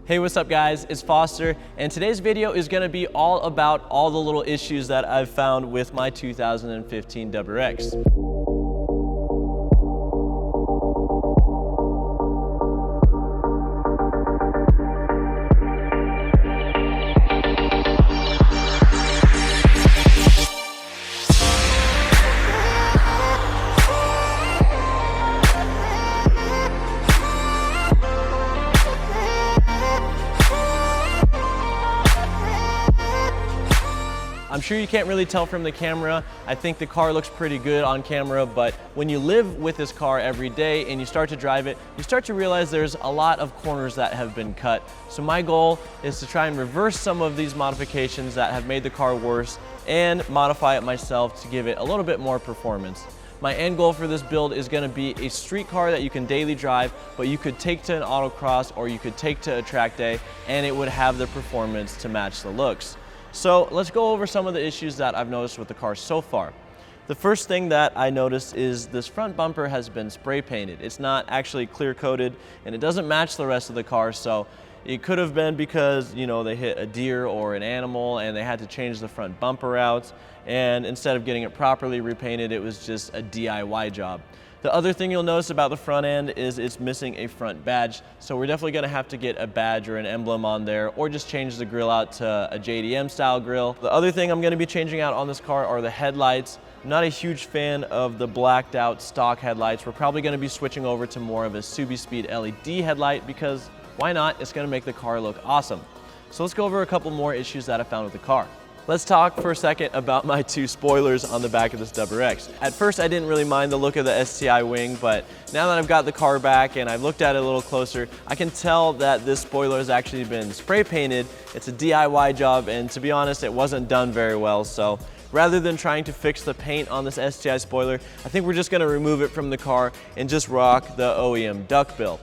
Hey, what's up guys? It's Foster, and today's video is gonna be all about all the little issues that I've found with my 2015 WRX. I'm sure you can't really tell from the camera. I think the car looks pretty good on camera, but when you live with this car every day and you start to drive it, you start to realize there's a lot of corners that have been cut. So my goal is to try and reverse some of these modifications that have made the car worse and modify it myself to give it a little bit more performance. My end goal for this build is going to be a street car that you can daily drive, but you could take to an autocross or you could take to a track day and it would have the performance to match the looks. So let's go over some of the issues that I've noticed with the car so far. The first thing that I noticed is this front bumper has been spray painted. It's not actually clear coated and it doesn't match the rest of the car, so it could have been because, you know, they hit a deer or an animal and they had to change the front bumper out, and instead of getting it properly repainted, it was just a DIY job. The other thing you'll notice about the front end is it's missing a front badge, so we're definitely going to have to get a badge or an emblem on there, or just change the grill out to a JDM style grill. The other thing I'm going to be changing out on this car are the headlights. I'm not a huge fan of the blacked out stock headlights. We're probably going to be switching over to more of a Subi Speed LED headlight because why not? It's going to make the car look awesome. So let's go over a couple more issues that I found with the car. Let's talk for a second about my two spoilers on the back of this WRX. At first I didn't really mind the look of the STI wing, but now that I've got the car back and I've looked at it a little closer, I can tell that this spoiler has actually been spray painted. It's a DIY job, and to be honest, it wasn't done very well. So rather than trying to fix the paint on this STI spoiler, I think we're just gonna remove it from the car and just rock the OEM duckbill.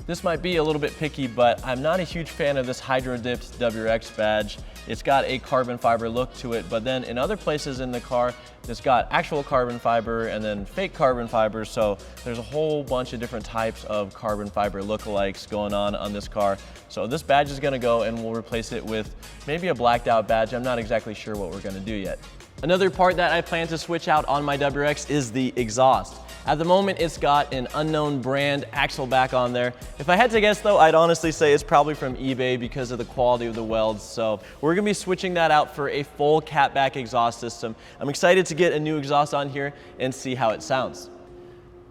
This might be a little bit picky, but I'm not a huge fan of this hydro-dipped WRX badge. It's got a carbon fiber look to it, but then in other places in the car, it's got actual carbon fiber and then fake carbon fiber, so there's a whole bunch of different types of carbon fiber lookalikes going on this car. So this badge is gonna go and we'll replace it with maybe a blacked out badge. I'm not exactly sure what we're gonna do yet. Another part that I plan to switch out on my WRX is the exhaust. At the moment, it's got an unknown brand axle back on there. If I had to guess though, I'd honestly say it's probably from eBay because of the quality of the welds. So we're gonna be switching that out for a full catback exhaust system. I'm excited to get a new exhaust on here and see how it sounds.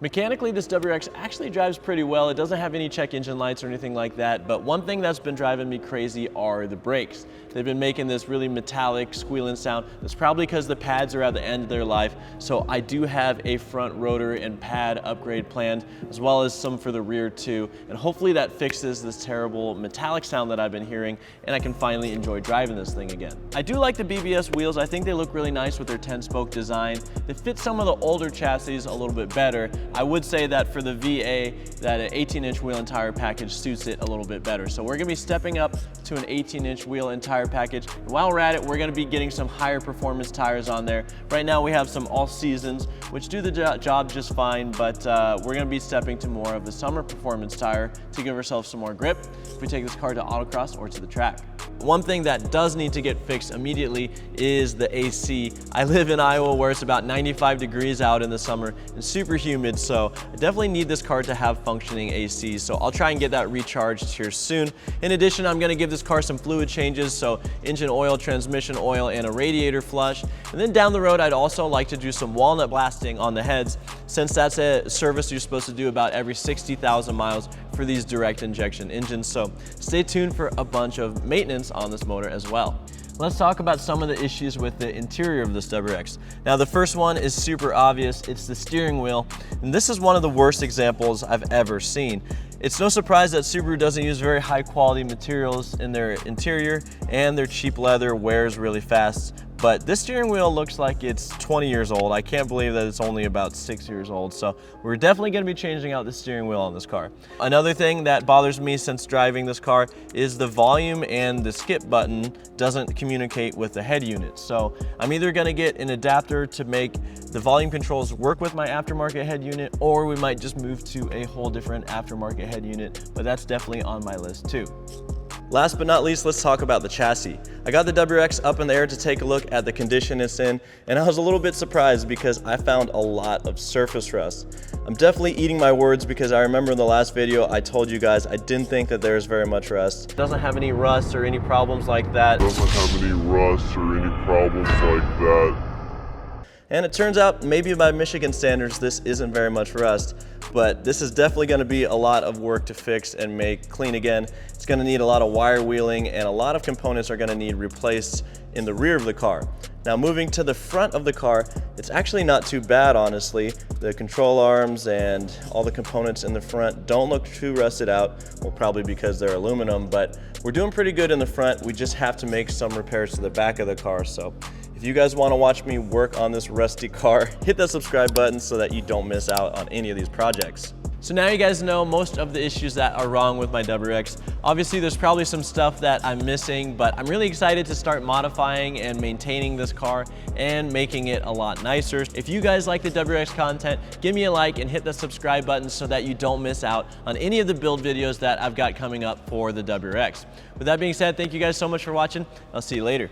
Mechanically, this WRX actually drives pretty well. It doesn't have any check engine lights or anything like that, but one thing that's been driving me crazy are the brakes. They've been making this really metallic squealing sound. That's probably because the pads are at the end of their life, so I do have a front rotor and pad upgrade planned, as well as some for the rear too, and hopefully that fixes this terrible metallic sound that I've been hearing, and I can finally enjoy driving this thing again. I do like the BBS wheels. I think they look really nice with their 10-spoke design. They fit some of the older chassis a little bit better. I would say that for the VA, that an 18-inch wheel and tire package suits it a little bit better. So we're gonna be stepping up to an 18-inch wheel and tire package. And while we're at it, we're gonna be getting some higher performance tires on there. Right now we have some all seasons, which do the job just fine, but we're gonna be stepping to more of the summer performance tire to give ourselves some more grip if we take this car to autocross or to the track. One thing that does need to get fixed immediately is the AC. I live in Iowa where it's about 95 degrees out in the summer and super humid, so I definitely need this car to have functioning AC, so I'll try and get that recharged here soon. In addition, I'm gonna give this car some fluid changes, so engine oil, transmission oil, and a radiator flush. And then down the road, I'd also like to do some walnut blasting on the heads, since that's a service you're supposed to do about every 60,000 miles for these direct injection engines. So stay tuned for a bunch of maintenance on this motor as well. Let's talk about some of the issues with the interior of this WRX. Now the first one is super obvious, it's the steering wheel, and this is one of the worst examples I've ever seen. It's no surprise that Subaru doesn't use very high quality materials in their interior, and their cheap leather wears really fast. but this steering wheel looks like it's 20 years old. I can't believe that it's only about 6 years old. So we're definitely gonna be changing out the steering wheel on this car. Another thing that bothers me since driving this car is the volume and the skip button doesn't communicate with the head unit. So I'm either gonna get an adapter to make the volume controls work with my aftermarket head unit, or we might just move to a whole different aftermarket head unit, but that's definitely on my list too. Last but not least, let's talk about the chassis. I got the WRX up in the air to take a look at the condition it's in, and I was a little bit surprised because I found a lot of surface rust. I'm definitely eating my words because I remember in the last video I told you guys I didn't think that there's very much rust. It doesn't have any rust or any problems like that. Doesn't have any rust or any problems like that. And it turns out, maybe by Michigan standards, this isn't very much rust, but this is definitely gonna be a lot of work to fix and make clean again. It's gonna need a lot of wire wheeling, and a lot of components are gonna need replaced in the rear of the car. Now moving to the front of the car, it's actually not too bad, honestly. The control arms and all the components in the front don't look too rusted out, well, probably because they're aluminum, but we're doing pretty good in the front. We just have to make some repairs to the back of the car. So if you guys want to watch me work on this rusty car, hit that subscribe button so that you don't miss out on any of these projects. So now you guys know most of the issues that are wrong with my WRX. Obviously there's probably some stuff that I'm missing, but I'm really excited to start modifying and maintaining this car and making it a lot nicer. If you guys like the WRX content, give me a like and hit the subscribe button so that you don't miss out on any of the build videos that I've got coming up for the WRX. With that being said, thank you guys so much for watching. I'll see you later.